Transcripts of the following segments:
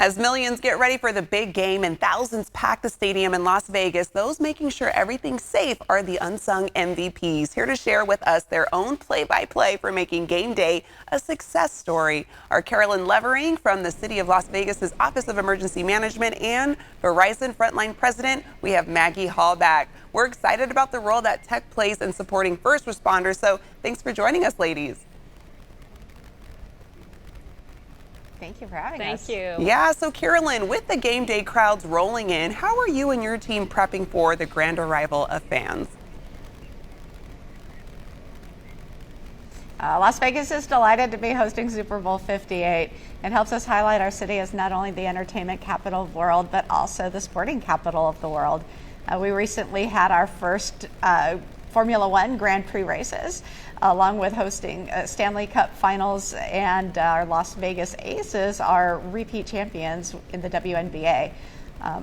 As millions get ready for the big game and thousands pack the stadium in Las Vegas, those making sure everything's safe are the unsung MVPs. Here to share with us their own play-by-play for making game day a success story are Carolyn Levering from the City of Las Vegas's Office of Emergency Management and Verizon Frontline President. We have Maggie Hallback. We're excited about the role that tech plays in supporting first responders, so thanks for joining us, ladies. Thank you for having us. Thank you. Yeah, so Carolyn, with the game day crowds rolling in, how are you and your team prepping for the grand arrival of fans? Las Vegas is delighted to be hosting Super Bowl 58. It helps us highlight our city as not only the entertainment capital of the world, but also the sporting capital of the world. We recently had our first Formula One Grand Prix races, along with hosting Stanley Cup finals, and our Las Vegas Aces are repeat champions in the WNBA.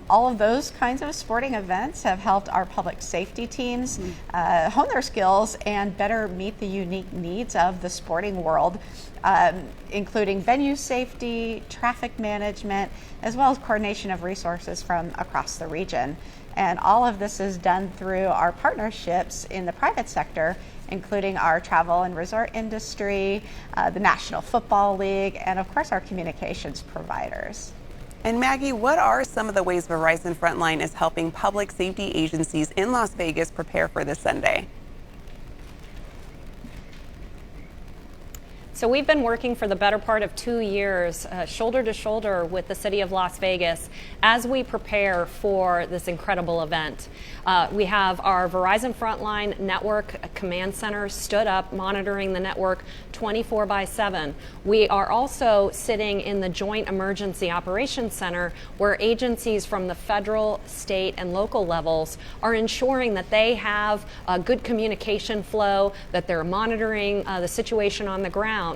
All of those kinds of sporting events have helped our public safety teams hone their skills and better meet the unique needs of the sporting world, including venue safety, traffic management, as well as coordination of resources from across the region. And all of this is done through our partnerships in the private sector, including our travel and resort industry, the National Football League, and of course our communications providers. And Maggie, what are some of the ways Verizon Frontline is helping public safety agencies in Las Vegas prepare for this Sunday? So we've been working for the better part of 2 years, shoulder to shoulder with the City of Las Vegas as we prepare for this incredible event. We have our Verizon Frontline network command center stood up, monitoring the network 24/7. We are also sitting in the Joint Emergency Operations Center, where agencies from the federal, state, and local levels are ensuring that they have a good communication flow, that they're monitoring the situation on the ground.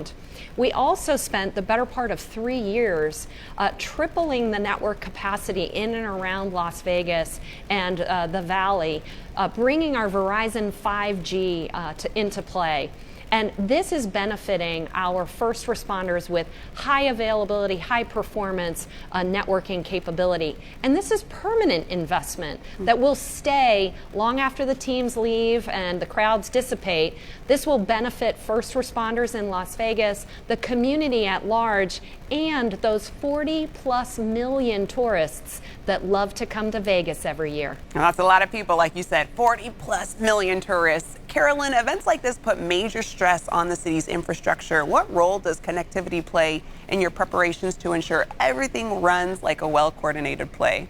We also spent the better part of 3 years tripling the network capacity in and around Las Vegas and the Valley, bringing our Verizon 5G into play. And this is benefiting our first responders with high availability, high performance networking capability. And this is permanent investment that will stay long after the teams leave and the crowds dissipate. This will benefit first responders in Las Vegas, the community at large, and those 40+ million tourists that love to come to Vegas every year. Now, that's a lot of people, like you said, 40+ million tourists. Carolyn, events like this put major stress on the city's infrastructure. What role does connectivity play in your preparations to ensure everything runs like a well-coordinated play?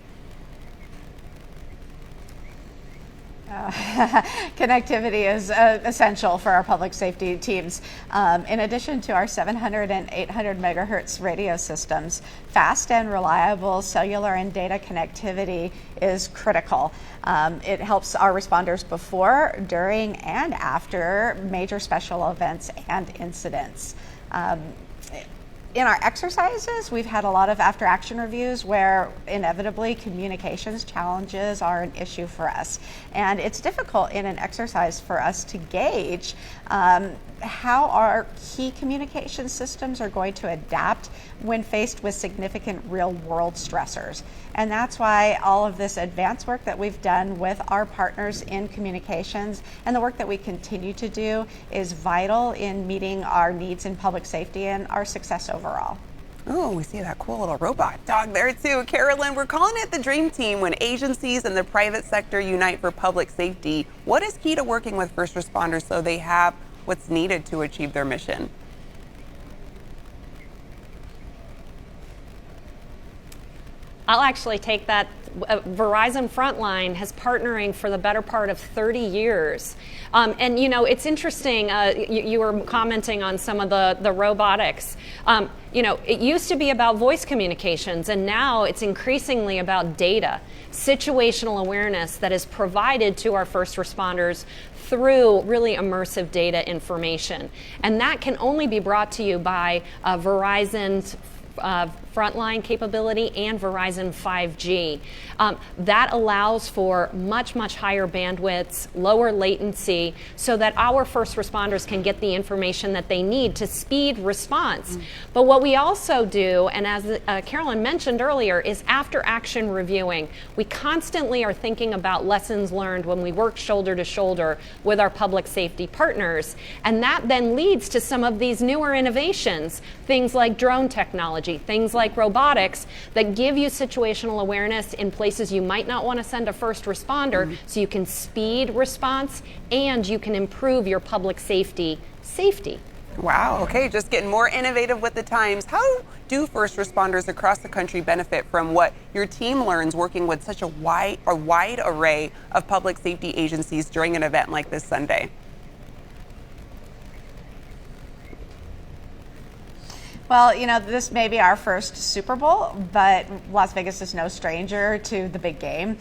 Connectivity is essential for our public safety teams. In addition to our 700 and 800 megahertz radio systems, fast and reliable cellular and data connectivity is critical. It helps our responders before, during, and after major special events and incidents. In our exercises, we've had a lot of after-action reviews where inevitably communications challenges are an issue for us. And it's difficult in an exercise for us to gauge how our key communication systems are going to adapt when faced with significant real-world stressors. And that's why all of this advanced work that we've done with our partners in communications and the work that we continue to do is vital in meeting our needs in public safety and our success overall. Oh, we see that cool little robot dog there too. Carolyn, we're calling it the dream team when agencies and the private sector unite for public safety. What is key to working with first responders so they have what's needed to achieve their mission? I'll actually take that. Verizon Frontline has partnering for the better part of 30 years. And you know, it's interesting, you were commenting on some of the robotics. You know, it used to be about voice communications, and now it's increasingly about data, situational awareness that is provided to our first responders through really immersive data information. And that can only be brought to you by Verizon's Frontline capability and Verizon 5G. That allows for much higher bandwidths, lower latency, so that our first responders can get the information that they need to speed response. But what we also do, and as Carolyn mentioned earlier, is after action reviewing. We constantly are thinking about lessons learned when we work shoulder to shoulder with our public safety partners. And that then leads to some of these newer innovations, things like drone technology, things like robotics that give you situational awareness in places you might not want to send a first responder, so you can speed response and you can improve your public safety. Wow, okay, just getting more innovative with the times. How do first responders across the country benefit from what your team learns working with such a wide array of public safety agencies during an event like this Sunday? Well, you know, this may be our first Super Bowl, but Las Vegas is no stranger to the big game.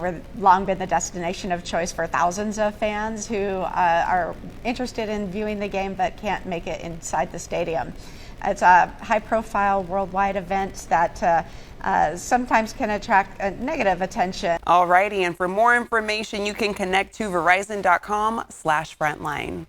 We've long been the destination of choice for thousands of fans who are interested in viewing the game but can't make it inside the stadium. It's a high-profile worldwide event that sometimes can attract negative attention. All righty, and for more information, you can connect to verizon.com/frontline.